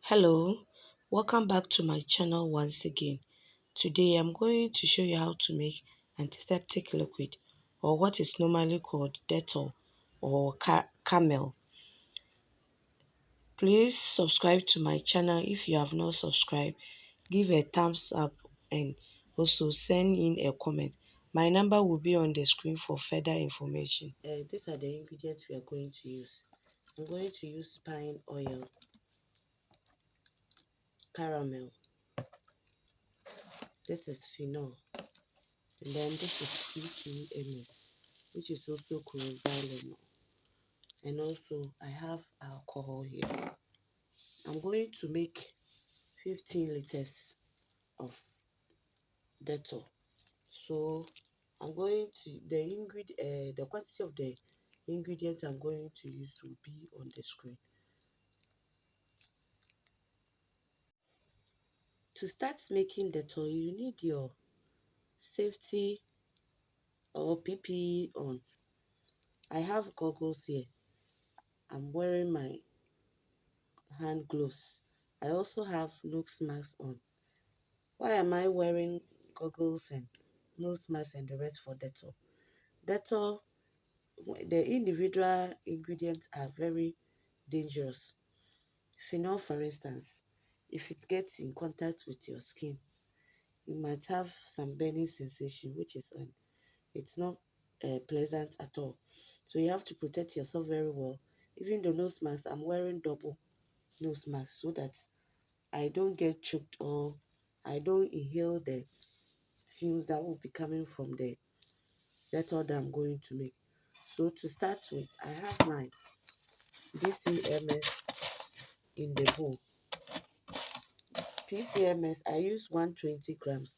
Hello, welcome back to my channel once again. Today I'm going to show you how to make antiseptic liquid, or what is normally called Dettol or Camel. Please subscribe to my channel if you have not subscribed. Give a thumbs up and also send in a comment. My number will be on the screen for further information. These are the ingredients we are going to use. I'm going to use pine oil, caramel, this is phenol, and then this is PCMS, which is also chlorine, and also I have alcohol here. I'm going to make 15 liters of Dettol. So I'm going to the quantity of the ingredients I'm going to use will be on the screen. To start making Dettol, you need your safety or PPE on. I have goggles here. I'm wearing my hand gloves. I also have nose mask on. Why am I wearing goggles and nose mask and the rest for Dettol? Dettol, the individual ingredients are very dangerous. Phenol, for instance, if it gets in contact with your skin, you might have some burning sensation, which is it's not pleasant at all. So you have to protect yourself very well. Even the nose mask, I'm wearing double nose mask so that I don't get choked or I don't inhale the fumes that will be coming from the Dettol that I'm going to make. So to start with, I have my DCMS in the bowl. PCMS, I use 120 grams.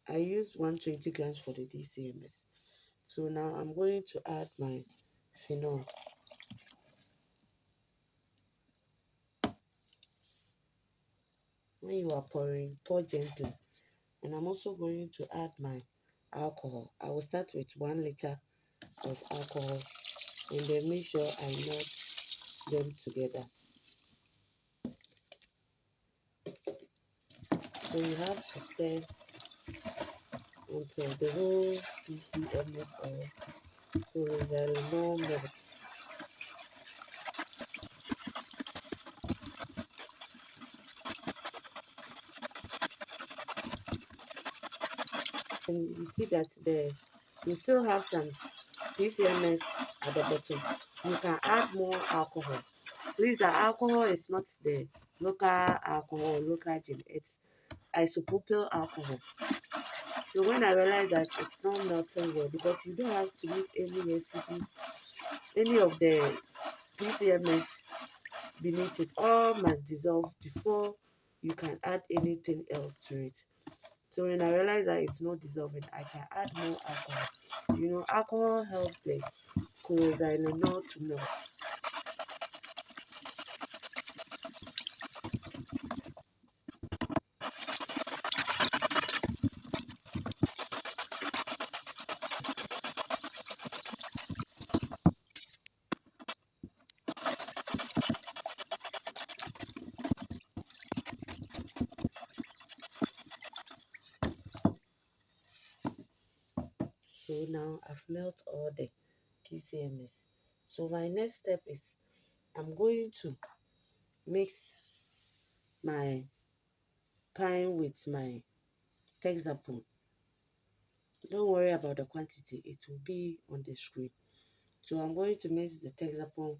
I use 120 grams for the DCMS. So now I'm going to add my phenol. When you are pouring, pour gently. And I'm also going to add my alcohol. I will start with 1 liter of alcohol and then make sure I melt them together. So you have to stir until the whole PCMS or chlorine melts. And you see that you still have some PCMS at the bottom. You can add more alcohol. Please, the alcohol is not the local alcohol, local gin. It's isopropyl alcohol. So when I realized that it's not melting well, because you don't have to make any of the PCMS beneath it, all must dissolve before you can add anything else to it. So when I realized that it's not dissolving, I can add more alcohol. You know, alcohol helps the chlorine to melt. So now I've melted all the PCMS. So my next step is I'm going to mix my pine with my Texapon. Don't worry about the quantity, it will be on the screen. So I'm going to mix the Texapon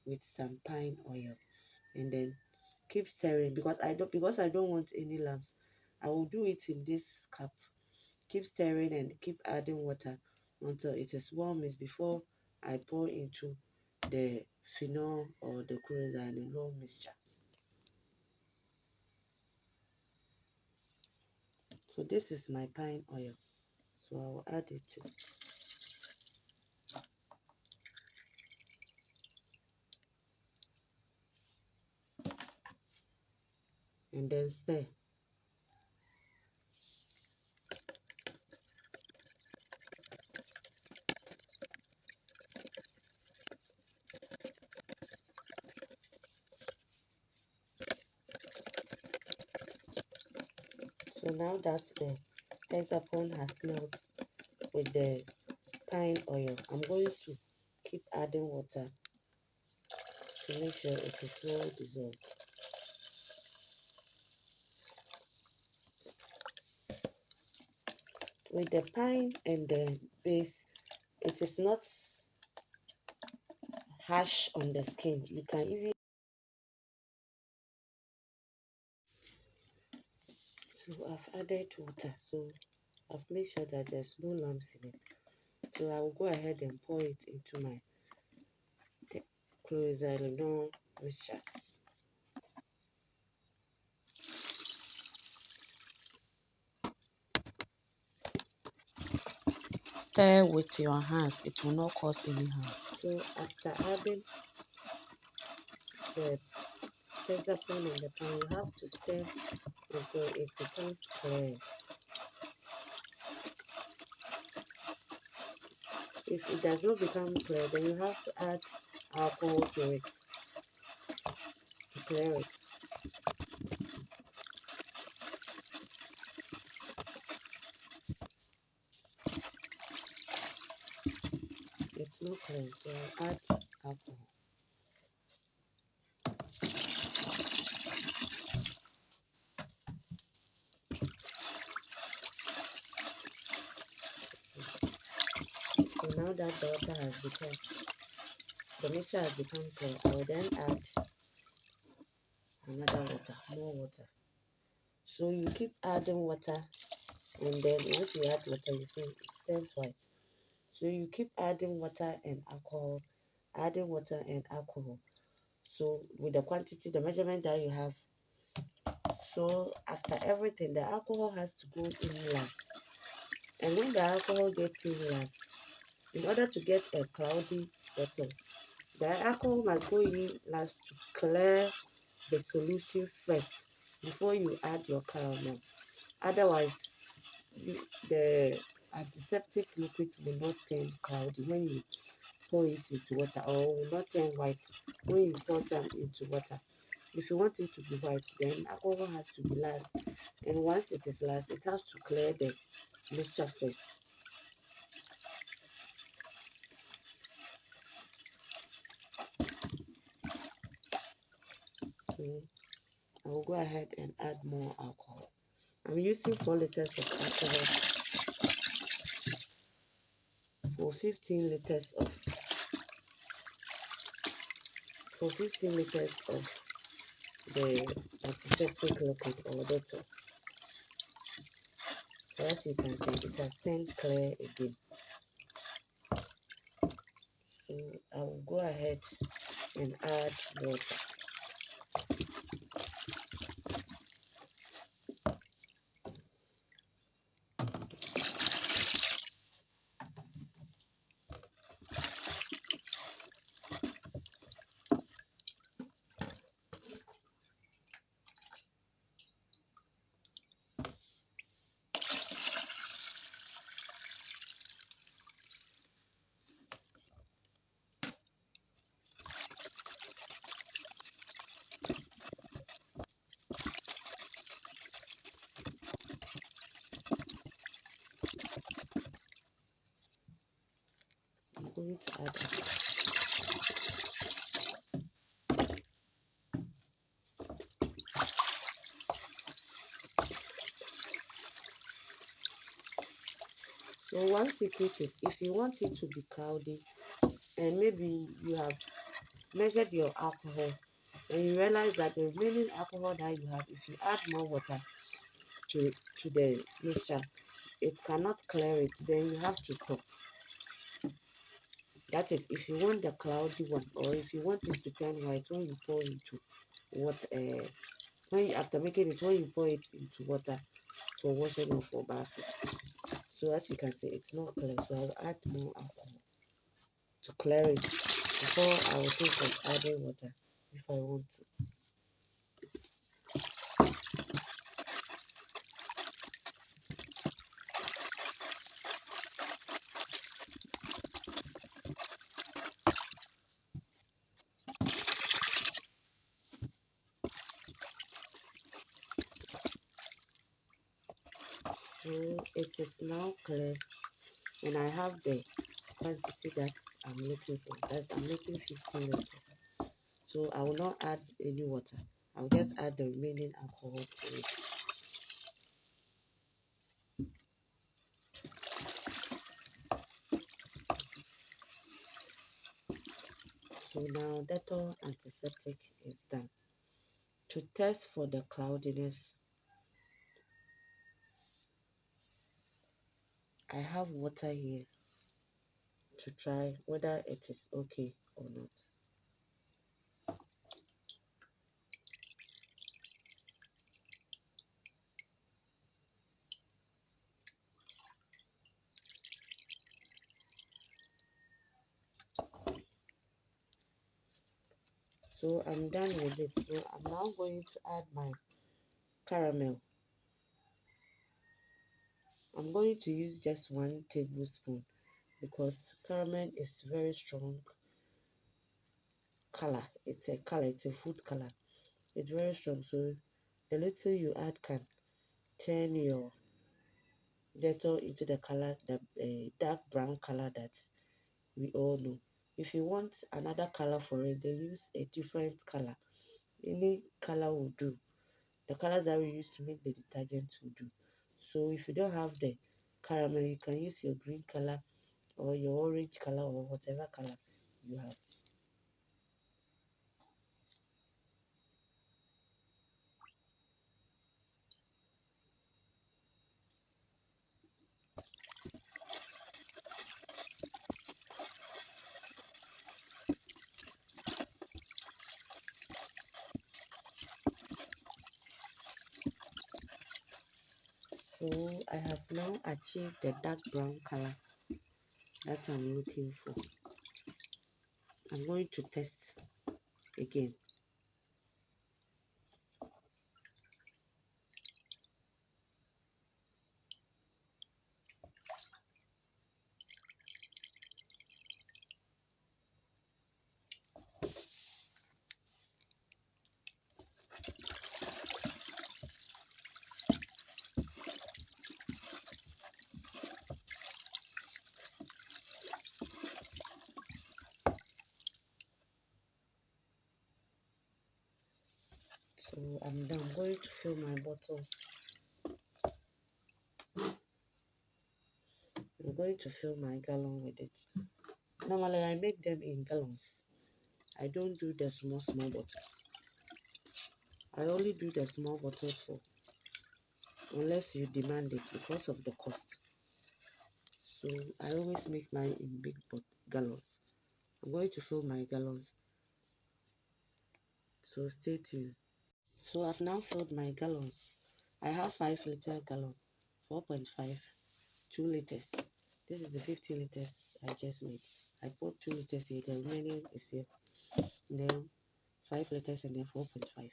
with some pine oil and then keep stirring because I don't want any lumps. I will do it in this cup. Keep stirring and keep adding water until it is warm before I pour into the phenol or the chlorine mixture. So this is my pine oil. So I will add it too. And then stir. So now that the hexapon has melted with the pine oil, I'm going to keep adding water to make sure it is well dissolved. With the pine and the base, it is not harsh on the skin. You can even, so I've added water, so I've made sure that there's no lumps in it. So I will go ahead and pour it into my cloisonne mixture. Stir with your hands, it will not cause any harm. So after adding the hexapon and the pan, you have to stir until it becomes clear. If it does not become clear, then you have to add alcohol to it to clear it. It's not clear, so I'll add alcohol. So now that the mixture has become clear, I will then add another water, more water. So you keep adding water, and then once you add water, you see it turns white. So you keep adding water and alcohol, adding water and alcohol. So with the quantity, the measurement that you have. So after everything, the alcohol has to go in last. And when the alcohol gets in last, in order to get a cloudy bottle, the alcohol must go in last to clear the solution first before you add your caramel. Otherwise, the antiseptic liquid will not turn cloudy when you pour it into water, or will not turn white when you pour some into water. If you want it to be white, then alcohol has to be last. And once it is last, it has to clear the mixture first. So I will go ahead and add more alcohol. I'm using 4 liters of alcohol for 15 liters of 15 liters of the antiseptic liquid or Dettol. So as you can see, it has turned clear again. So I will go ahead and add water. I'm going to add it. So one secret is, if you want it to be cloudy and maybe you have measured your alcohol and you realize that the remaining alcohol that you have, if you add more water to the mixture, it cannot clear it, then you have to top. That is, if you want the cloudy one, or if you want it to turn white when you pour into what when you, after making it, when you pour it into water for washing or for bathing. So as you can see, it's not clear, so I'll add more alcohol to clear it before I will think of adding water if I want to. So it is now clear, and I have the quantity that I'm looking for. That's I'm making 15 liters. So I will not add any water. I'll just add the remaining alcohol to it. So now Dettol antiseptic is done. To test for the cloudiness, I have water here to try whether it is okay or not. So I'm done with it. So I'm now going to add my caramel. I'm going to use just 1 tablespoon because caramel is very strong color. It's a color, it's a food color. It's very strong. So the little you add can turn your Dettol into the color, the dark brown color that we all know. If you want another color for it, then use a different color. Any color will do. The colors that we use to make the detergent will do. So if you don't have the caramel, you can use your green color or your orange color or whatever color you have. So I have now achieved the dark brown color that I'm looking for. I'm going to test again. So I'm done. I'm going to fill my bottles. I'm going to fill my gallon with it. Normally I make them in gallons. I don't do the small bottles. I only do the small bottles for unless you demand it because of the cost. So I always make mine in big gallons. I'm going to fill my gallons. So stay tuned. So I've now filled my gallons. I have 5 liter gallon, 4.5, 2 liters. This is the 50 liters I just made. I put 2 liters here, the remaining is here. And then 5 liters and then 4.5.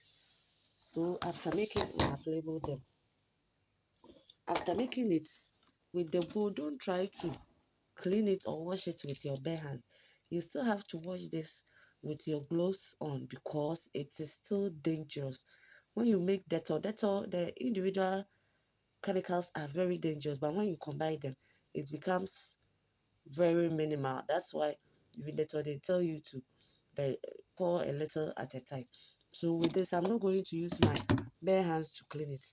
So after making it, I've labeled them. After making it with the bowl, don't try to clean it or wash it with your bare hand. You still have to wash this with your gloves on because it is still dangerous. When you make Dettol, the individual chemicals are very dangerous, but when you combine them, it becomes very minimal. That's why with Dettol they tell you to they pour a little at a time. So with this, I'm not going to use my bare hands to clean it.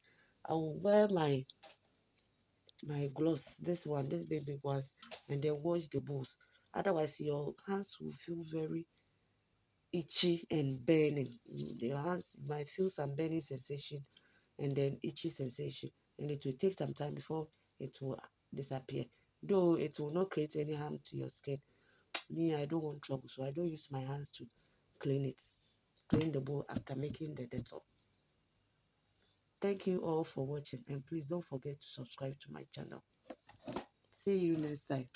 I will wear my gloves, this big ones, and then wash the bowls. Otherwise, your hands will feel very itchy and burning. Your hands might feel some burning sensation and then itchy sensation, and it will take some time before it will disappear. Though it will not create any harm to your skin. Me, I don't want trouble, so I don't use my hands to clean it. Clean the bowl after making the Dettol. Thank you all for watching, and please don't forget to subscribe to my channel. See you next time.